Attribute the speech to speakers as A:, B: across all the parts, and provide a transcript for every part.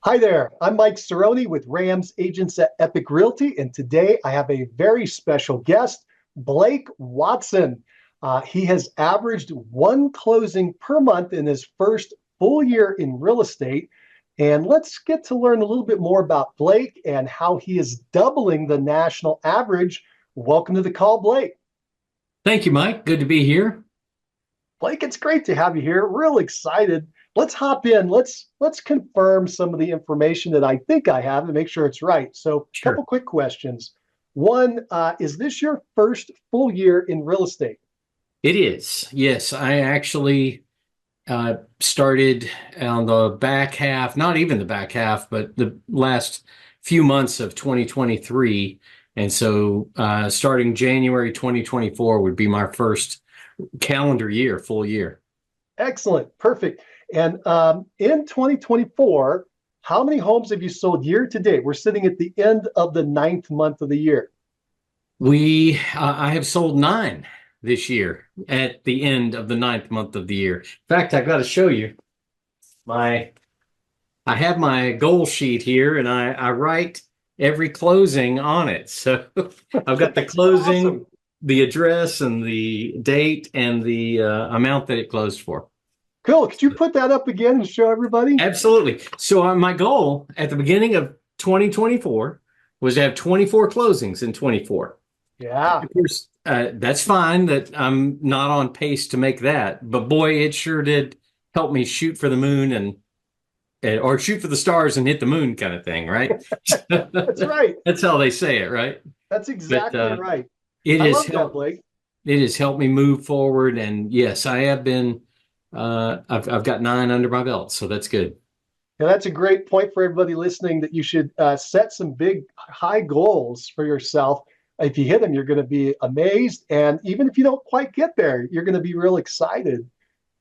A: Hi there, I'm Mike Cerrone with Rams Agents at EPIQUE Realty, and today I have a very special guest, Blake Watson. He has averaged one closing per month in his first full year in real estate. And let's get to learn a little bit more about Blake and how he is doubling the national average. Welcome to the call, Blake.
B: Thank you, Mike. Good to be here.
A: Blake, it's great to have you here. Real excited. Let's hop in. Let's confirm some of the information that I think I have and make sure it's right. So, a couple
B: Sure.
A: quick questions. One, is this your first full year in real estate?
B: It is. Yes, I actually started on the back half, not even the back half, but the last few months of 2023. And so starting January 2024 would be my first calendar year, full year.
A: Excellent, perfect. And in 2024, how many homes have you sold year to date? We're sitting at the end of the ninth month of the year.
B: I have sold nine this year at the end of the ninth month of the year. In fact, I've got to show you my I have my goal sheet here and I write every closing on it. So I've got the
A: That's
B: closing,
A: awesome.
B: the address, and the date and the amount that it closed for.
A: Cool. Could you put that up again and show everybody?
B: Absolutely. So my goal at the beginning of 2024 was to have 24 closings in 24.
A: Yeah.
B: Of course, that's fine that I'm not on pace to make that, but boy, it sure did help me shoot for the moon and or shoot for the stars and hit the moon kind of thing, right?
A: That's right.
B: That's how they say it, right?
A: That's
B: But
A: exactly right.
B: it
A: I
B: has
A: love that,
B: helped.
A: Blake.
B: It has helped me move forward, and yes, I have been. I've got nine under my belt, so that's good.
A: Yeah, that's a great point for everybody listening that you should set some big, high goals for yourself. If you hit them, you're going to be amazed. And even if you don't quite get there, you're going to be real excited.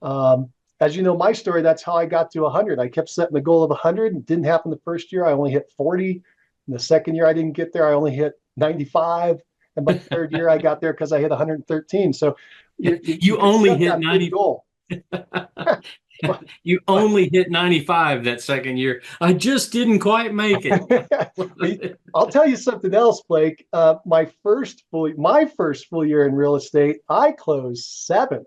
A: Um, as you know, my story, that's how I got to 100. I kept setting the goal of 100. It didn't happen the first year. I only hit 40. In the second year, I didn't get there. I only hit 95. And by the third year, I got there because I hit 113. So you
B: You
A: can
B: only
A: set
B: hit
A: that big
B: 90.
A: goal.
B: You
A: But
B: only hit 95 that second year. I just didn't quite make it.
A: I'll tell you something else, Blake. My first full year in real estate, I closed seven,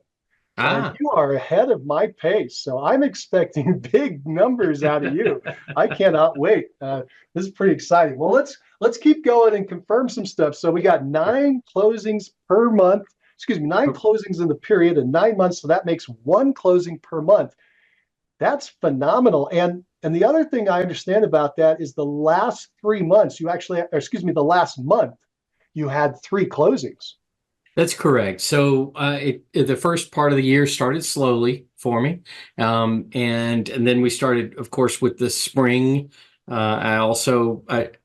A: and
B: Ah,
A: you are ahead of my pace. So I'm expecting big numbers out of you. I cannot wait. This is pretty exciting. Well, let's keep going and confirm some stuff. So we got nine closings per month. Excuse me, nine closings in the period in 9 months. So that makes one closing per month. That's phenomenal. And the other thing I understand about that is the last 3 months, you actually, or excuse me, the last month, you had three closings.
B: that's correct. So the first part of the year started slowly for me, and then we started, of course, with the spring. I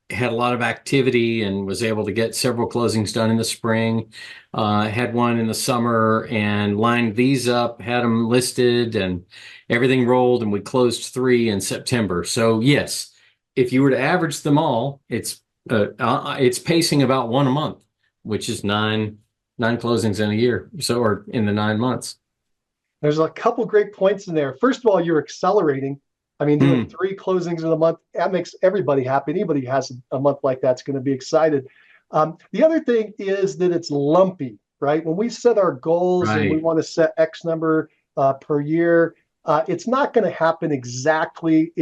B: had a lot of activity and was able to get several closings done in the spring. Had one in the summer and lined these up, had them listed, and everything rolled, and we closed three in September. So yes, if you were to average them all, it's pacing about one a month, which is nine closings in a year, so or in the 9 months.
A: There's a couple great points in there. First of all, you're accelerating. I mean, doing
B: Hmm,
A: three closings in a month, that makes everybody happy. Anybody who has a month like that's going to be excited. The other thing is that it's lumpy, right? When we set our goals and we
B: right.
A: want to set X number per year, it's not going to happen exactly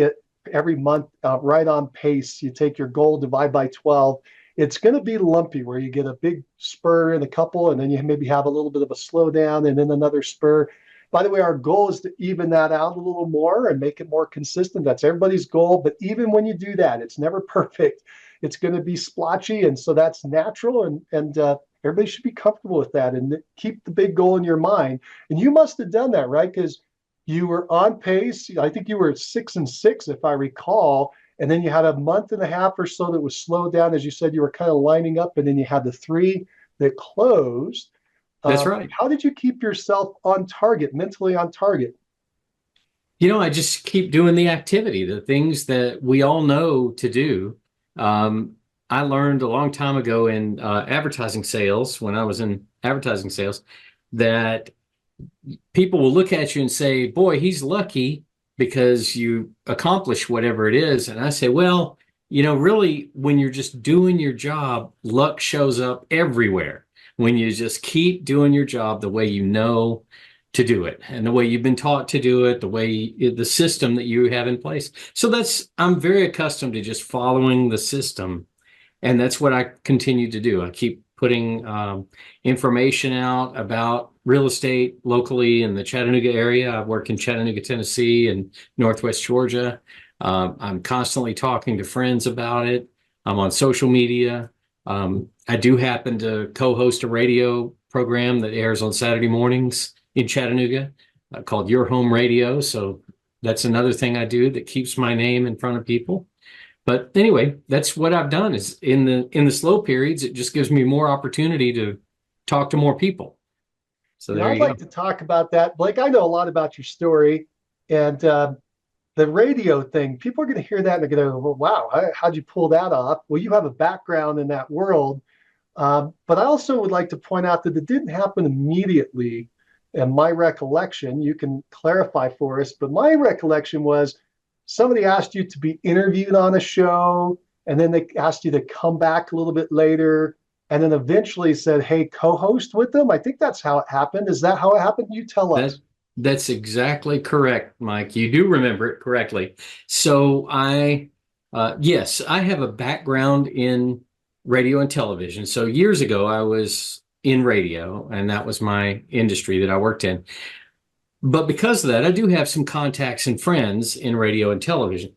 A: every month right on pace. You take your goal, divide by 12. It's going to be lumpy where you get a big spur in a couple, and then you maybe have a little bit of a slowdown and then another spur. By the way, our goal is to even that out a little more and make it more consistent. That's everybody's goal. But even when you do that, it's never perfect. It's going to be splotchy. And so that's natural. And everybody should be comfortable with that and keep the big goal in your mind. And you must have done that, right? Because you were on pace. I think you were at 6 and 6, if I recall. And then you had a month and a half or so that was slowed down. As you said, you were kind of lining up. And then you had the three that closed.
B: That's right.
A: How did you keep yourself on target, mentally on target?
B: I just keep doing the activity, the things that we all know to do. I learned a long time ago in advertising sales, when I was in advertising sales, that people will look at you and say, "Boy, he's lucky. because you accomplish whatever it is. And I say, well, really, when you're just doing your job, luck shows up everywhere. When you just keep doing your job the way you know to do it and the way you've been taught to do it, the system that you have in place. So I'm very accustomed to just following the system. And that's what I continue to do. I keep putting information out about real estate locally in the Chattanooga area. I work in Chattanooga, Tennessee, and Northwest Georgia. I'm constantly talking to friends about it. I'm on social media. I do happen to co-host a radio program that airs on Saturday mornings in Chattanooga called Your Home Radio. So that's another thing I do that keeps my name in front of people. But anyway, that's what I've done is in the slow periods, it just gives me more opportunity to talk to more people. So there
A: I'd
B: you
A: like
B: go.
A: to talk about that. Blake, I know a lot about your story and the radio thing. People are going to hear that and they're going to go, well, wow, how'd you pull that off? Well, you have a background in that world. But I also would like to point out that it didn't happen immediately. And my recollection, you can clarify for us, but my recollection was somebody asked you to be interviewed on a show, and then they asked you to come back a little bit later, and then eventually said, hey, co-host with them. I think that's how it happened. Is that how it happened? You tell
B: That
A: us.
B: that's exactly correct, Mike. You do remember it correctly. So yes, I have a background in radio and television. So years ago, I was in radio, and that was my industry that I worked in. But because of that, I do have some contacts and friends in radio and television.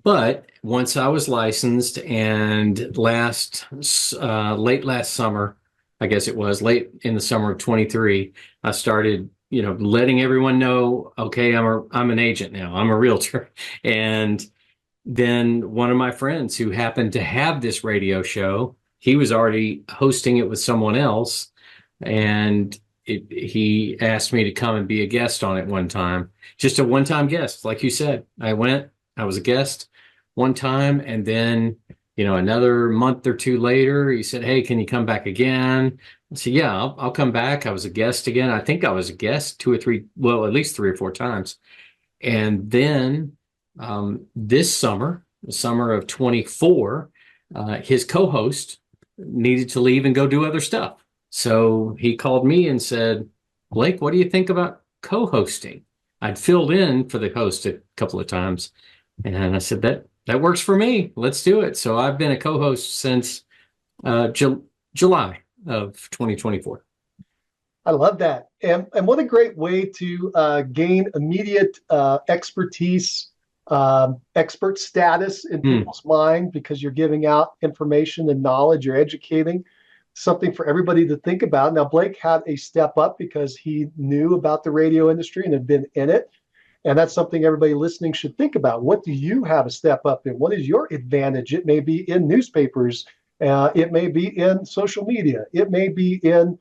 B: But once I was licensed and late last summer, I guess it was late in the summer of 23, I started, letting everyone know, okay, I'm an agent now. I'm a realtor. And then one of my friends who happened to have this radio show, he was already hosting it with someone else. And he asked me to come and be a guest on it one time, just a one-time guest. Like you said, I was a guest one time. And then, another month or two later, he said, hey, can you come back again? I said, yeah, I'll come back. I was a guest again. I think I was a guest two or three, well, at least three or four times. And then this summer, the summer of 24, his co-host needed to leave and go do other stuff. So he called me and said, Blake, what do you think about co-hosting? I'd filled in for the host a couple of times. And I said, that works for me. Let's do it. So I've been a co-host since July of 2024.
A: I love that. And what a great way to gain immediate expertise, expert status in
B: Hmm.
A: people's mind because you're giving out information and knowledge, you're educating, something for everybody to think about. Now, Blake had a step up because he knew about the radio industry and had been in it. And that's something everybody listening should think about. What do you have a step up in? What is your advantage? It may be in newspapers, it may be in social media, it may be in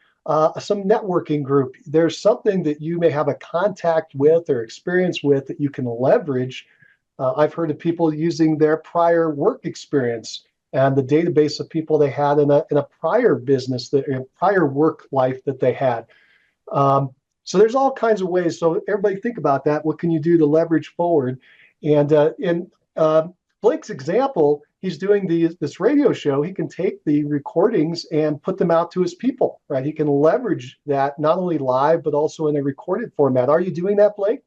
A: some networking group. There's something that you may have a contact with or experience with that you can leverage. I've heard of people using their prior work experience and the database of people they had in a prior business, that in prior work life that they had. So there's all kinds of ways. So everybody think about that. What can you do to leverage forward? And in Blake's example, he's doing this radio show. He can take the recordings and put them out to his people, right? He can leverage that not only live, but also in a recorded format. Are you doing that, Blake?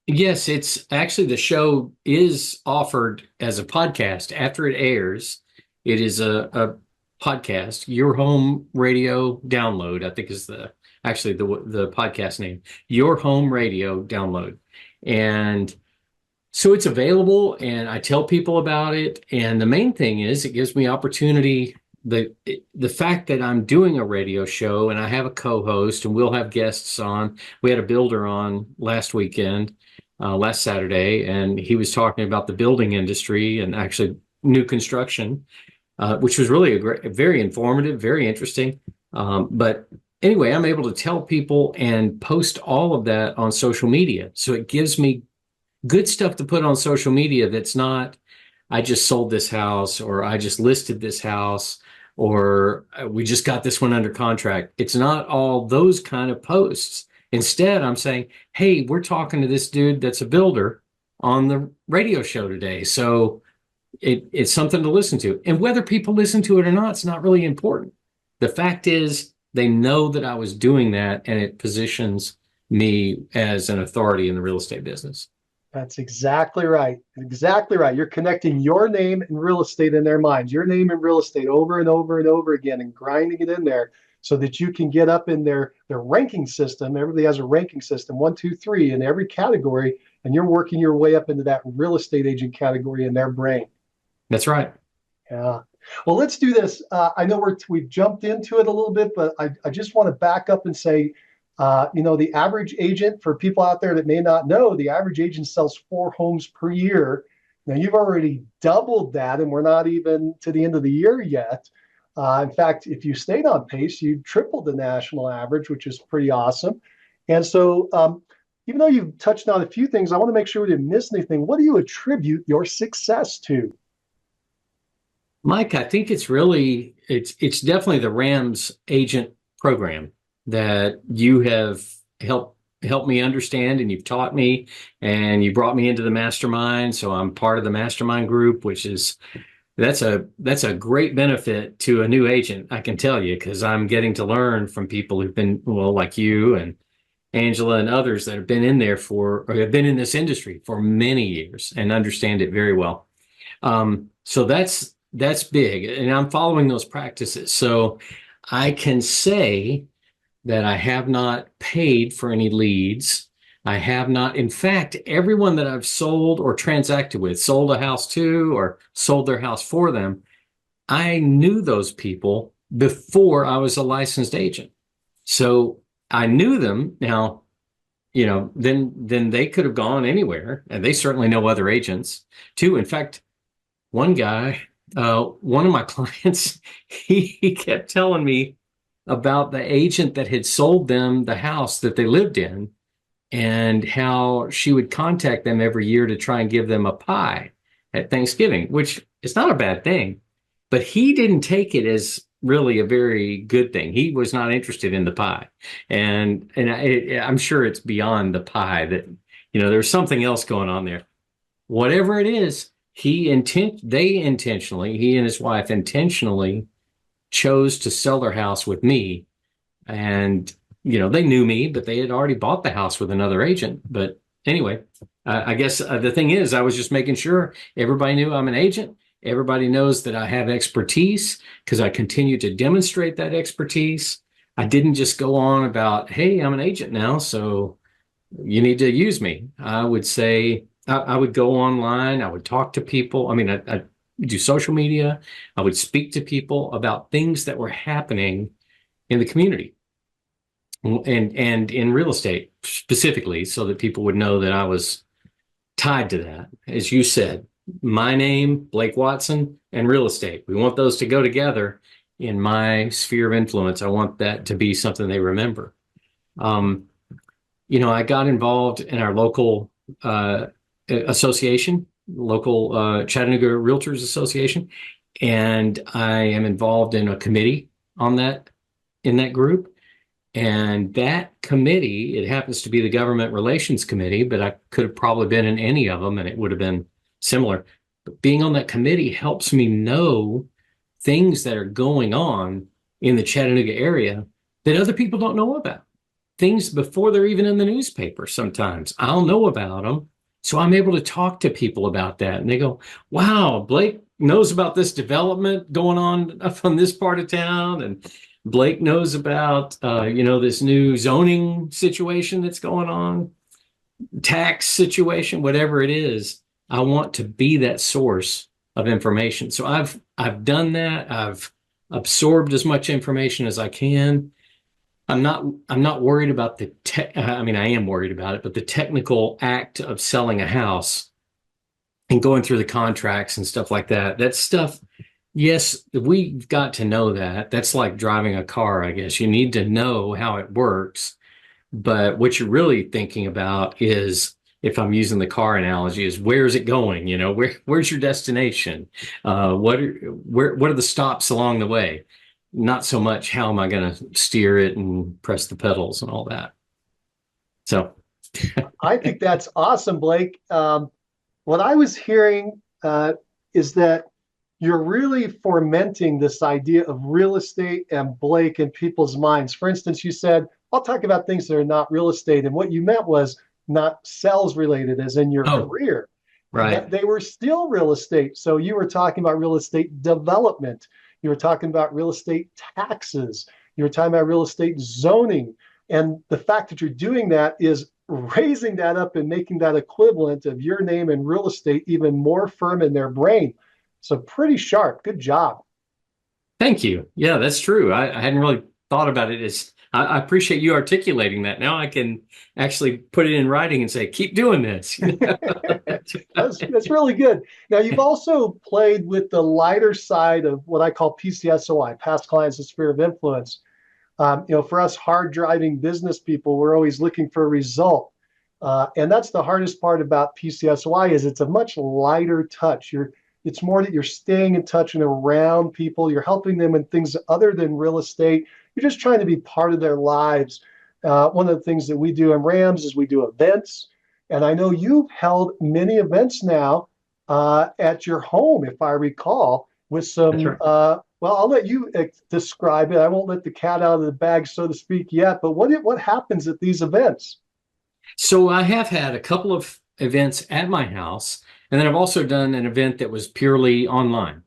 B: Yes, it's actually the show is offered as a podcast after it airs. It is a podcast, Your Home Radio Download, I think is the podcast name, Your Home Radio Download. And so it's available and I tell people about it. And the main thing is it gives me opportunity. The fact that I'm doing a radio show and I have a co-host and we'll have guests on. We had a builder on last weekend, last Saturday, and he was talking about the building industry and actually new construction, which was really very informative, very interesting. But anyway, I'm able to tell people and post all of that on social media. So it gives me good stuff to put on social media that's not, I just sold this house or I just listed this house or we just got this one under contract. It's not all those kind of posts. Instead, I'm saying, hey, we're talking to this dude that's a builder on the radio show today. So it's something to listen to. And whether people listen to it or not, it's not really important. The fact is, they know that I was doing that, and it positions me as an authority in the real estate business.
A: That's exactly right. Exactly right. You're connecting your name and real estate in their minds, your name and real estate over and over and over again and grinding it in there so that you can get up in their ranking system. Everybody has a ranking system, one, two, three in every category, and you're working your way up into that real estate agent category in their brain.
B: That's right.
A: Yeah. Well, let's do this. I know we've jumped into it a little bit, but I just want to back up and say, the average agent, for people out there that may not know, the average agent sells 4 homes per year. Now, you've already doubled that, and we're not even to the end of the year yet. In fact, if you stayed on pace, you tripled the national average, which is pretty awesome. And so, even though you've touched on a few things, I want to make sure we didn't miss anything. What do you attribute your success to?
B: Mike, I think it's definitely the Rams agent program that you have helped me understand, and you've taught me, and you brought me into the mastermind. So I'm part of the mastermind group, which is that's a great benefit to a new agent, I can tell you, because I'm getting to learn from people who've been, well, like you and Angela and others that have been in there or have been in this industry for many years and understand it very well. So that's big, and I'm following those practices. So I can say that I have not paid for any leads. I have not, in fact, everyone that I've sold or transacted with, sold a house to or sold their house for them, I knew those people before I was a licensed agent. So I knew them. Now, then they could have gone anywhere, and they certainly know other agents too. In fact, one guy, one of my clients, he kept telling me about the agent that had sold them the house that they lived in, and how she would contact them every year to try and give them a pie at Thanksgiving, which is not a bad thing. But he didn't take it as really a very good thing. He was not interested in the pie. I'm sure it's beyond the pie that, there's something else going on there. Whatever it is, he and his wife intentionally chose to sell their house with me. And, they knew me, but they had already bought the house with another agent. But anyway, I guess the thing is, I was just making sure everybody knew I'm an agent. Everybody knows that I have expertise, because I continue to demonstrate that expertise. I didn't just go on about, hey, I'm an agent now, so you need to use me. I would say, I would go online. I would talk to people. I mean, I do social media. I would speak to people about things that were happening in the community and in real estate specifically, so that people would know that I was tied to that. As you said, my name, Blake Watson, and real estate. We want those to go together in my sphere of influence. I want that to be something they remember. I got involved in our local association, local Chattanooga Realtors Association, and I am involved in a committee in that group. And that committee, it happens to be the Government Relations Committee, but I could have probably been in any of them and it would have been similar. But being on that committee helps me know things that are going on in the Chattanooga area that other people don't know about. Things before they're even in the newspaper sometimes. I'll know about them. So I'm able to talk to people about that. And they go, wow, Blake knows about this development going on up on this part of town. And Blake knows about, this new zoning situation that's going on, tax situation, whatever it is. I want to be that source of information. So I've done that. I've absorbed as much information as I can. I'm not worried about I am worried about it, but the technical act of selling a house and going through the contracts and stuff like that, that stuff, yes, we've got to know that. That's like driving a car, I guess. You need to know how it works. But what you're really thinking about is, if I'm using the car analogy, is where is it going? Where's your destination? What are the stops along the way? Not so much how am I going to steer it and press the pedals and all that. So
A: I think that's awesome, Blake. what I was hearing is that you're really fomenting this idea of real estate and Blake in people's minds. For instance, you said, I'll talk about things that are not real estate. And what you meant was not sales related, as in your
B: Oh,
A: career,
B: right.
A: that they were still real estate. So you were talking about real estate development. You were talking about real estate taxes. You were talking about real estate zoning. And the fact that you're doing that is raising that up and making that equivalent of your name in real estate even more firm in their brain. So pretty sharp. Good job.
B: Thank you. Yeah, that's true. I hadn't really thought about it as I appreciate you articulating that. Now I can actually put it in writing and say, keep doing this.
A: That's really good. Now, you've also played with the lighter side of what I call PCSOI, past clients and sphere of influence. For us hard driving business people, we're always looking for a result. And that's the hardest part about PCSOI is it's a much lighter touch. It's more that you're staying in touch and around people. You're helping them in things other than real estate. You're just trying to be part of their lives. One of the things that we do in Rams is we do events. And I know you've held many events now at your home, if I recall, with
B: That's
A: some
B: right.
A: well, I'll let you describe it. I won't let the cat out of the bag, so to speak, yet. But what happens at these events?
B: So I have had a couple of events at my house, and then I've also done an event that was purely online.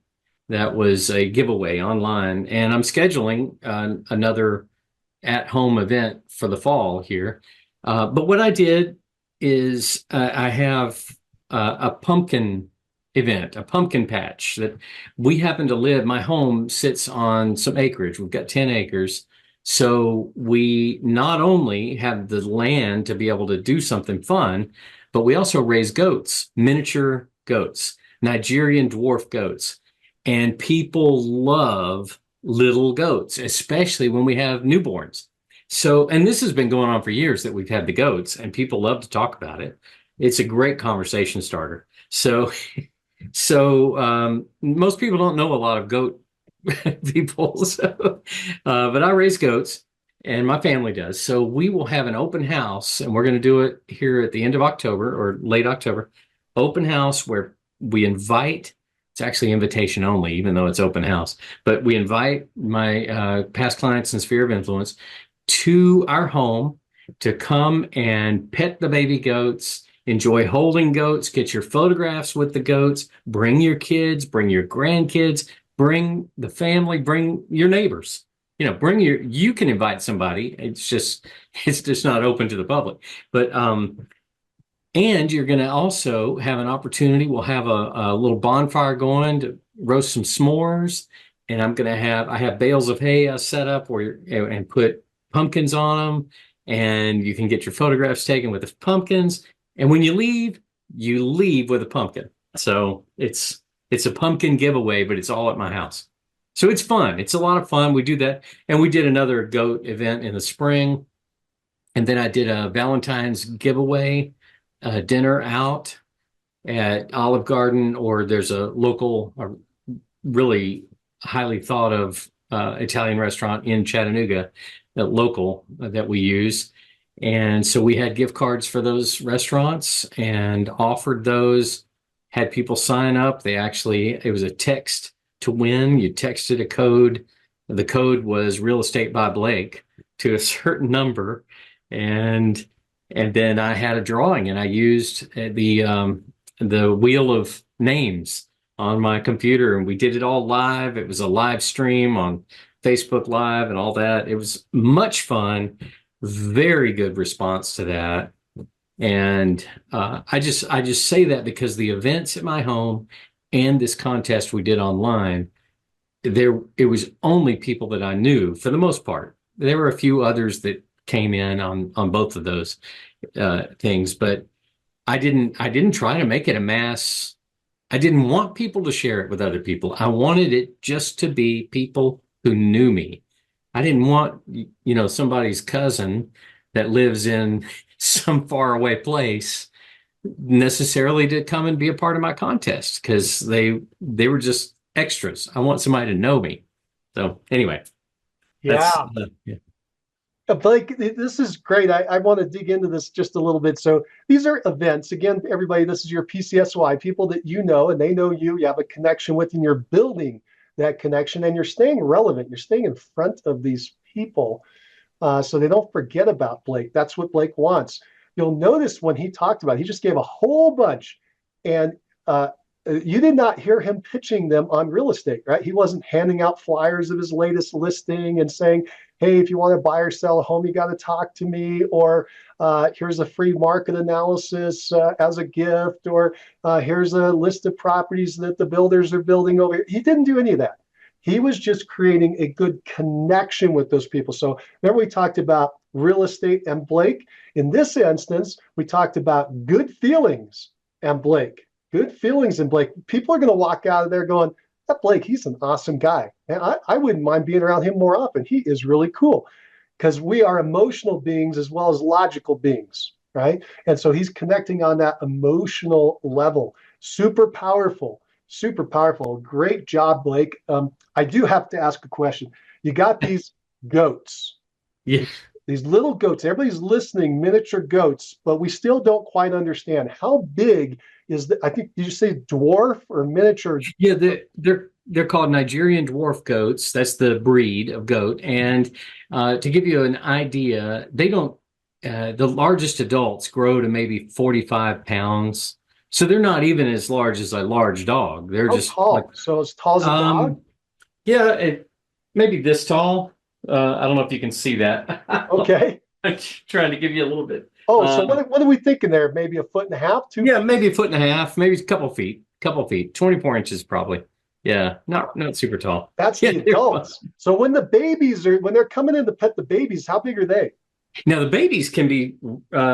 B: That was a giveaway online, and I'm scheduling another at-home event for the fall here. But what I did is I have a pumpkin event, a pumpkin patch that we happen to live. My home sits on some acreage. We've got 10 acres. So we not only have the land to be able to do something fun, but we also raise goats, miniature goats, Nigerian dwarf goats. And people love little goats, especially when we have newborns. So, and this has been going on for years that we've had the goats, and people love to talk about it. It's a great conversation starter. So, most people don't know a lot of goat people. So, but I raise goats, and my family does. So we will have an open house, and we're going to do it here at the end of October or late October. Open house where we invite. It's actually invitation only, even though it's open house. But we invite my past clients and sphere of influence to our home to come and pet the baby goats, enjoy holding goats, get your photographs with the goats, bring your kids, bring your grandkids, bring the family, bring your neighbors. You can invite somebody. It's just not open to the public. But and you're going to also have an opportunity. We'll have a little bonfire going to roast some s'mores. And I have bales of hay set up and put pumpkins on them. And you can get your photographs taken with the pumpkins. And when you leave with a pumpkin. So it's a pumpkin giveaway, but it's all at my house. So it's fun. It's a lot of fun. We do that. And we did another goat event in the spring. And then I did a Valentine's giveaway dinner out at Olive Garden, or there's a local, really highly thought of Italian restaurant in Chattanooga, local that we use. And so we had gift cards for those restaurants and offered those, had people sign up. It was a text to win. You texted a code. The code was real estate by Blake to a certain number. And and then I had a drawing, and I used the wheel of names on my computer, and we did it all live. It was a live stream on Facebook Live and all that. It was much fun. Very good response to that. And I just say that because the events at my home and this contest we did online, it was only people that I knew for the most part. There were a few others that came in on both of those things, but I didn't try to make it a mass. I didn't want people to share it with other people. I wanted it just to be people who knew me. I didn't want, somebody's cousin that lives in some faraway place necessarily to come and be a part of my contest because they were just extras. I want somebody to know me. So anyway, that's
A: Yeah.
B: yeah.
A: Blake, this is great. I want to dig into this just a little bit. So these are events. Again, everybody, this is your PCSY, people that you know and they know you. You have a connection with, and you're building that connection and you're staying relevant. You're staying in front of these people so they don't forget about Blake. That's what Blake wants. You'll notice when he talked about it, he just gave a whole bunch. And you did not hear him pitching them on real estate, right? He wasn't handing out flyers of his latest listing and saying, hey, if you want to buy or sell a home, you got to talk to me, or here's a free market analysis as a gift, or here's a list of properties that the builders are building over here. He didn't do any of that. He was just creating a good connection with those people. So remember we talked about real estate and Blake. In this instance, we talked about good feelings and Blake. Good feelings in Blake. People are going to walk out of there going, that Blake, he's an awesome guy. And I wouldn't mind being around him more often. He is really cool because we are emotional beings as well as logical beings, right? And so he's connecting on that emotional level. Super powerful, super powerful. Great job, Blake. I do have to ask a question. You got these goats,
B: Yeah.
A: these little goats. Everybody's listening, miniature goats, but we still don't quite understand how big is the, I think, did you say dwarf or miniature?
B: Yeah, they're called Nigerian dwarf goats. That's the breed of goat. And to give you an idea, they don't. The largest adults grow to maybe 45 pounds. So they're not even as large as a large dog. They're
A: How
B: just like,
A: tall? So as tall as a dog?
B: um, yeah, maybe this tall. I don't know if you can see that.
A: Okay.
B: I'm trying to give you a little bit.
A: Oh, so
B: Um,
A: what are we thinking there? Maybe a foot and a half, 2 feet?
B: yeah, maybe a foot and a half, maybe a couple feet, 24 inches probably. Yeah, not super tall.
A: That's
B: Yeah,
A: the adults. So when the babies are, when they're coming in to pet the babies, how big are they?
B: now the babies can be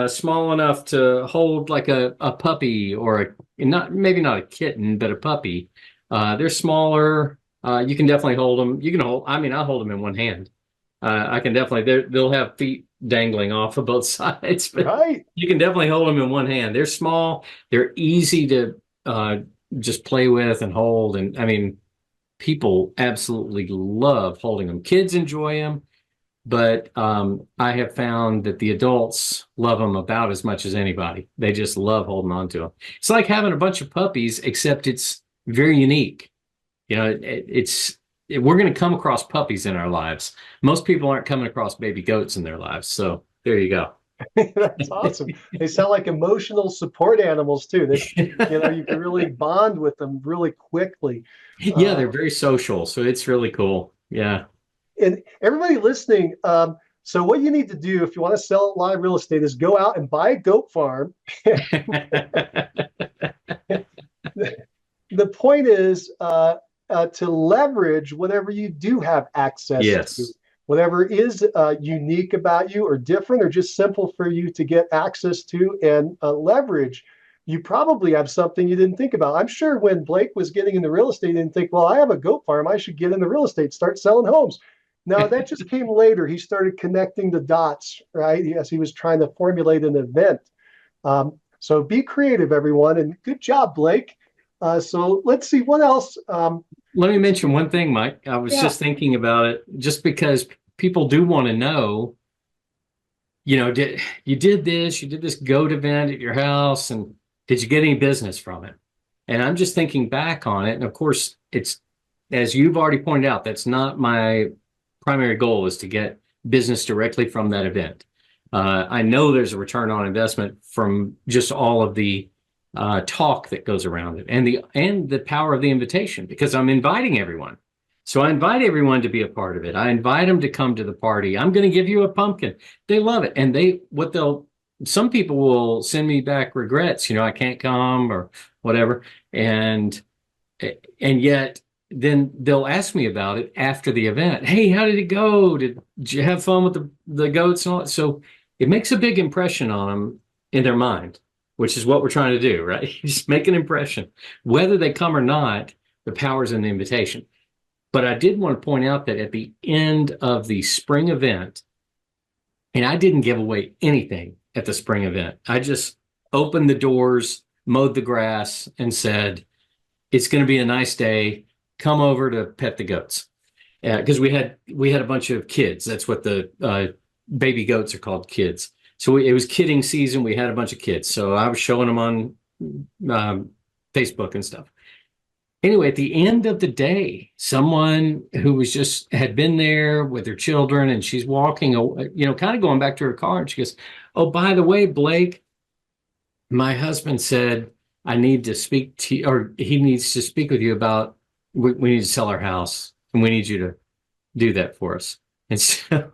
B: small enough to hold like a puppy or a not maybe not a kitten, but a puppy. They're smaller. You can definitely hold them. You can hold. I mean, I'll hold them in one hand. I can definitely. They'll have feet dangling off of both sides, but
A: Right.
B: you can definitely hold them in one hand. They're small. They're easy to just play with and hold. And I mean, people absolutely love holding them. Kids enjoy them. But I have found that the adults love them about as much as anybody. They just love holding on to them. It's like having a bunch of puppies, except it's very unique. You know, we're going to come across puppies in our lives. Most people aren't coming across baby goats in their lives. So there you go.
A: That's awesome. They sound like emotional support animals too. You can really bond with them really quickly.
B: Yeah,
A: Uh,
B: they're very social. So it's really cool. Yeah.
A: and everybody listening, so what you need to do if you want to sell live real estate is go out and buy a goat farm. The point is to leverage whatever you do have access to,
B: Yes.
A: whatever is unique about you or different or just simple for you to get access to and leverage. You probably have something you didn't think about. I'm sure when Blake was getting into real estate, he didn't think, well, I have a goat farm. I should get into real estate, start selling homes. Now, that just came later. He started connecting the dots, right? As he was trying to formulate an event. So be creative, everyone. And good job, Blake. So let's see what else.
B: Let me mention one thing, Mike. I was
A: Yeah,
B: just thinking about it just because people do want to know, you did this goat event at your house, and did you get any business from it? And I'm just thinking back on it. And of course, it's, as you've already pointed out, that's not my primary goal is to get business directly from that event. I know there's a return on investment from just all of the talk that goes around it and the power of the invitation because I'm inviting everyone. So I invite everyone to be a part of it. I invite them to come to the party. I'm going to give you a pumpkin. They love it. And some people will send me back regrets, I can't come or whatever. And yet then they'll ask me about it after the event. Hey, how did it go? Did you have fun with the goats and all that? So it makes a big impression on them in their mind, which is what we're trying to do, right? Just make an impression. Whether they come or not, the power's in the invitation. But I did want to point out that at the end of the spring event, and I didn't give away anything at the spring event. I just opened the doors, mowed the grass, and said, it's going to be a nice day. Come over to pet the goats. Because we had a bunch of kids. That's what baby goats are called kids. So it was kidding season. We had a bunch of kids. So I was showing them on Facebook and stuff. Anyway, at the end of the day, someone who was just had been there with her children and she's walking, kind of going back to her car and she goes, "Oh, by the way, Blake, my husband said I need to speak to you, or he needs to speak with you about we need to sell our house and we need you to do that for us." And so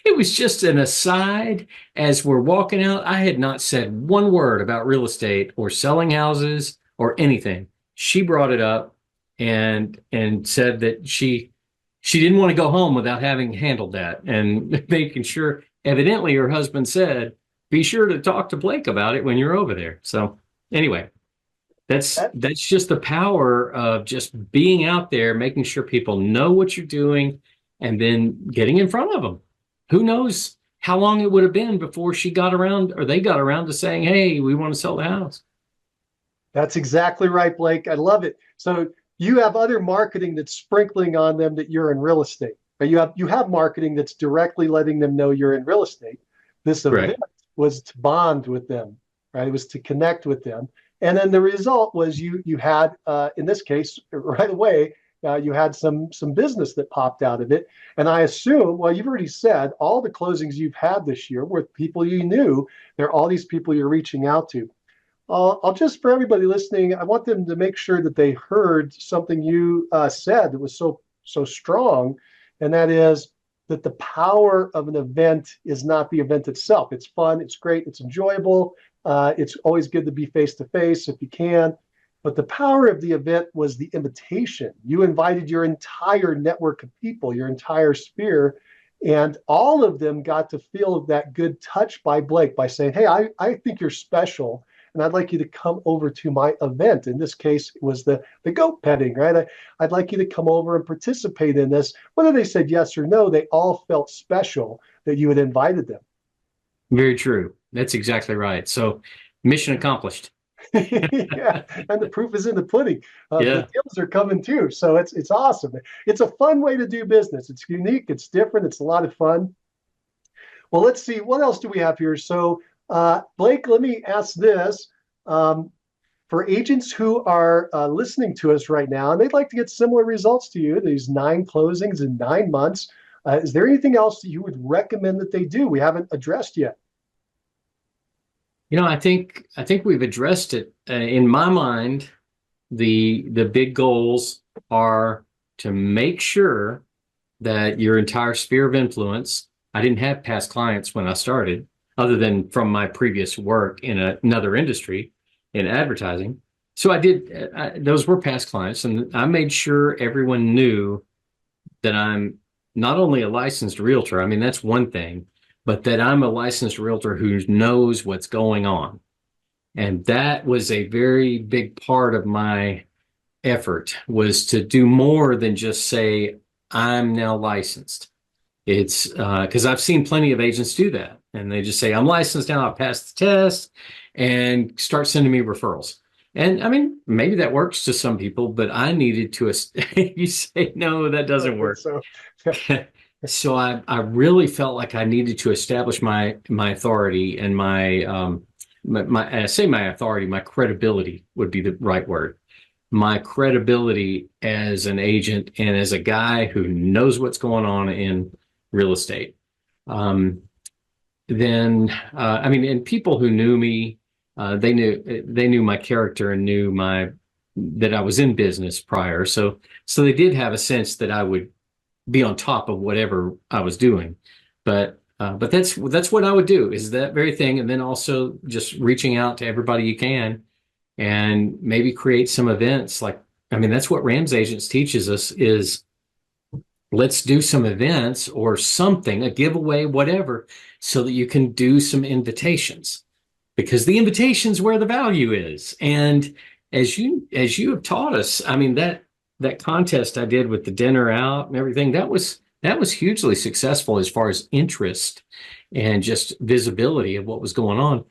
B: it was just an aside as we're walking out. I had not said one word about real estate or selling houses or anything. She brought it up and said that she didn't want to go home without having handled that and making sure. Evidently, her husband said, "Be sure to talk to Blake about it when you're over there." So anyway,
A: That,
B: that's just the power of just being out there, making sure people know what you're doing, and then getting in front of them. Who knows how long it would have been before she got around or they got around to saying, "Hey, we want to sell the house."
A: that's exactly right, Blake. I love it. So you have other marketing that's sprinkling on them that you're in real estate. But you have marketing that's directly letting them know you're in real estate. This event
B: Correct.
A: was to bond with them, right? It was to connect with them. And then the result was you had in this case right away you had some business that popped out of it. And I assume, well, you've already said all the closings you've had this year were people you knew. They're all these people you're reaching out to. I'll just for everybody listening, I want them to make sure that they heard something you said that was so strong, and that is that the power of an event is not the event itself. It's fun, it's great, it's enjoyable. It's always good to be face to face if you can. But the power of the event was the invitation. You invited your entire network of people, your entire sphere, and all of them got to feel that good touch by Blake by saying, "Hey, I think you're special and I'd like you to come over to my event." In this case, it was the goat petting, right? I'd like you to come over and participate in this. Whether they said yes or no, they all felt special that you had invited them.
B: Very true. That's exactly right. So mission accomplished.
A: Yeah, and the proof is in the pudding. The
B: Yeah.
A: deals are coming too, so it's awesome. It's a fun way to do business. It's unique. It's different. It's a lot of fun. Well, let's see. What else do we have here? So, Blake, let me ask this. Um, for agents who are listening to us right now and they'd like to get similar results to you, these 9 closings in 9 months, is there anything else that you would recommend that they do we haven't addressed yet?
B: I think we've addressed it. In my mind, the big goals are to make sure that your entire sphere of influence. I didn't have past clients when I started, other than from my previous work in another industry in advertising. So those were past clients, and I made sure everyone knew that I'm not only a licensed realtor, I mean, that's one thing, but that I'm a licensed realtor who knows what's going on. And that was a very big part of my effort, was to do more than just say, "I'm now licensed." It's because I've seen plenty of agents do that. And they just say, "I'm licensed now, I passed the test," and start sending me referrals. And I mean, maybe that works to some people, but I needed to, you say, no, that
A: I
B: doesn't
A: think
B: work.
A: so.
B: So I really felt like I needed to establish my authority and I say my authority, my credibility would be the right word. My credibility as an agent and as a guy who knows what's going on in real estate. Um, then I mean, and people who knew me, they knew my character and knew my that I was in business prior. So they did have a sense that I would be on top of whatever I was doing. But that's what I would do, is that very thing, and then also just reaching out to everybody you can, and maybe create some events. Like, I mean, that's what Rams Agents teaches us is, let's do some events or something, a giveaway, whatever, so that you can do some invitations, because the invitation's where the value is. And as you have taught us, I mean, that contest I did with the dinner out and everything, that was hugely successful as far as interest and just visibility of what was going on.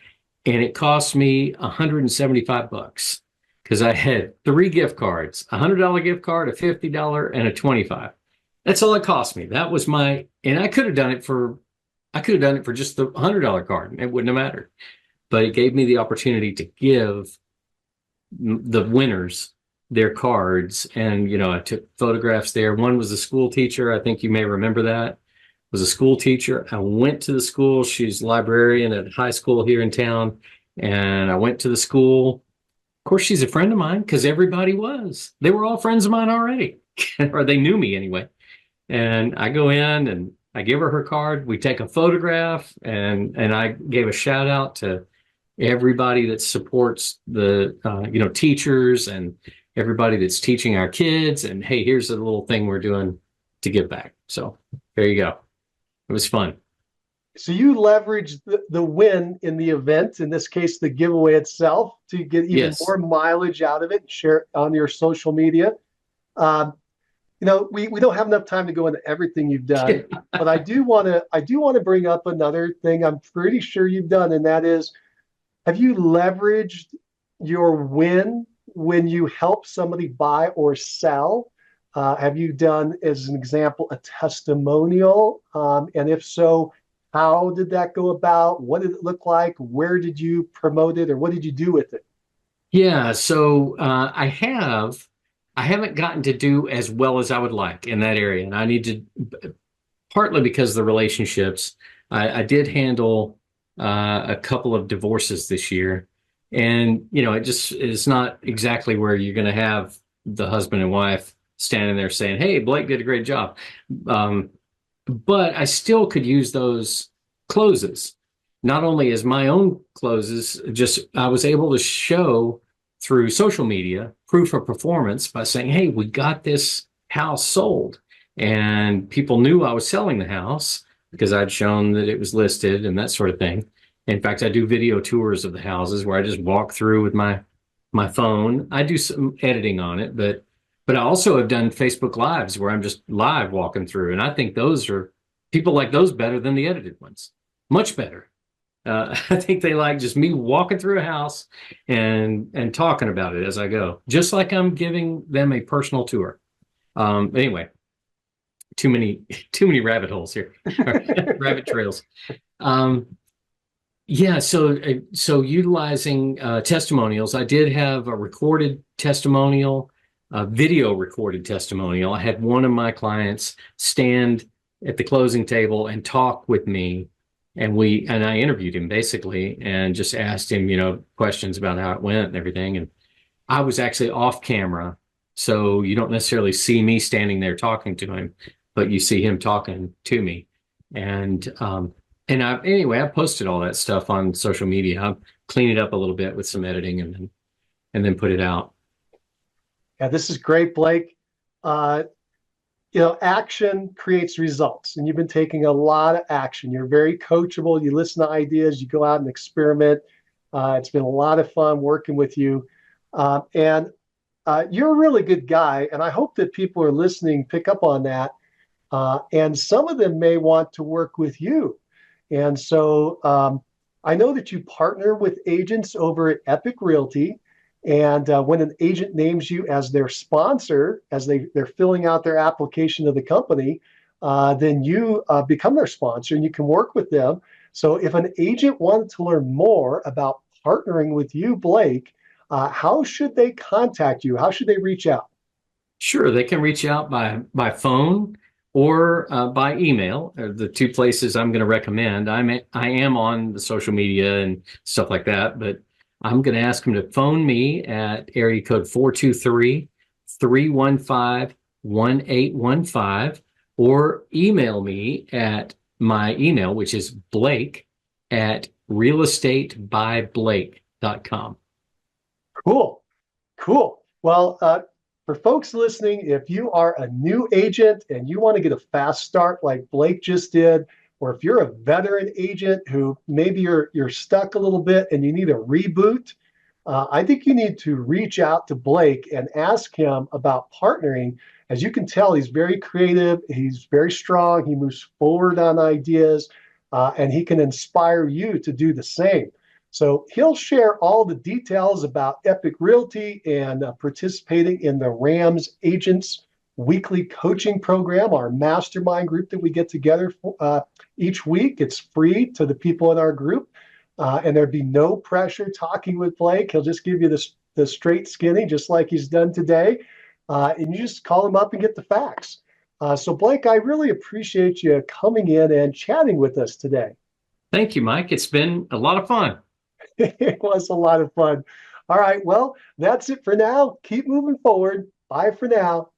B: And it cost me $175 because I had 3 gift cards: $100 gift card, a $50, and a 25. That's all it cost me. That was and I could have done it for I could have done it for just the $100 card and it wouldn't have mattered. But it gave me the opportunity to give the winners their cards. And, I took photographs there. One was a school teacher. I think you may remember that. Was a school teacher. I went to the school. She's a librarian at a high school here in town. And I went to the school. Of course, she's a friend of mine because everybody was. They were all friends of mine already, or they knew me anyway. And I go in and I give her card. We take a photograph, and I gave a shout out to everybody that supports the teachers and everybody that's teaching our kids. And hey, here's a little thing we're doing to give back. So there you go. It was fun.
A: So you leverage the win in the event, in this case, the giveaway itself, to get even
B: Yes.
A: more mileage out of it and share it on your social media. Um, we don't have enough time to go into everything you've done, but I do want to bring up another thing I'm pretty sure you've done, and that is, have you leveraged your win when you help somebody buy or sell? Have you done, as an example, a testimonial? And if so, how did that go about? What did it look like? Where did you promote it, or what did you do with it?
B: Yeah, so I haven't gotten to do as well as I would like in that area, and I need to, partly because of the relationships. I did handle a couple of divorces this year, and it just is not exactly where you're going to have the husband and wife standing there saying, "Hey, Blake did a great job," um, but I still could use those closes, not only as my own closes, just I was able to show through social media proof of performance by saying, hey, we got this house sold. And people knew I was selling the house because I'd shown that it was listed and that sort of thing. In fact, I do video tours of the houses where I just walk through with my phone. I do some editing on it, but I also have done Facebook Lives where I'm just live walking through. And I think those are people like those better than the edited ones. Much better. I think they like just me walking through a house and talking about it as I go, just like I'm giving them a personal tour. Anyway, too many too many rabbit holes here, rabbit trails. Um, yeah, so utilizing testimonials, I did have a recorded testimonial, a video recorded testimonial. I had one of my clients stand at the closing table and talk with me, and I interviewed him basically and just asked him, questions about how it went and everything. And I was actually off camera, so you don't necessarily see me standing there talking to him, but you see him talking to me. And I posted all that stuff on social media. I clean it up a little bit with some editing and then put it out.
A: Yeah, this is great, Blake. Uh, action creates results, and you've been taking a lot of action. You're very coachable. You listen to ideas, you go out and experiment. It's been a lot of fun working with you. And You're a really good guy, and I hope that people are listening pick up on that. And some of them may want to work with you. And so I know that you partner with agents over at Epic Realty. And when an agent names you as their sponsor, as they're filling out their application to the company, then you become their sponsor and you can work with them. So if an agent wanted to learn more about partnering with you, Blake, how should they contact you? How should they reach out?
B: Sure, they can reach out by phone or by email. Are the two places I'm going to recommend. I am on the social media and stuff like that, but I'm going to ask them to phone me at area code 423-315-1815 or email me at my email, which is Blake at realestatebyblake.com.
A: Cool. Cool. Well, for folks listening, if you are a new agent and you want to get a fast start like Blake just did, or if you're a veteran agent who maybe you're stuck a little bit and you need a reboot, I think you need to reach out to Blake and ask him about partnering. As you can tell, he's very creative, he's very strong, he moves forward on ideas, and he can inspire you to do the same. So he'll share all the details about Epic Realty and participating in the Rams Agents weekly coaching program, our mastermind group that we get together each week. It's free to the people in our group, and there'd be no pressure talking with Blake. He'll just give you the straight skinny, just like he's done today, and you just call him up and get the facts. So, Blake, I really appreciate you coming in and chatting with us today.
B: Thank you, Mike. It's been a lot of fun.
A: It was a lot of fun. All right, well, that's it for now. Keep moving forward. Bye for now.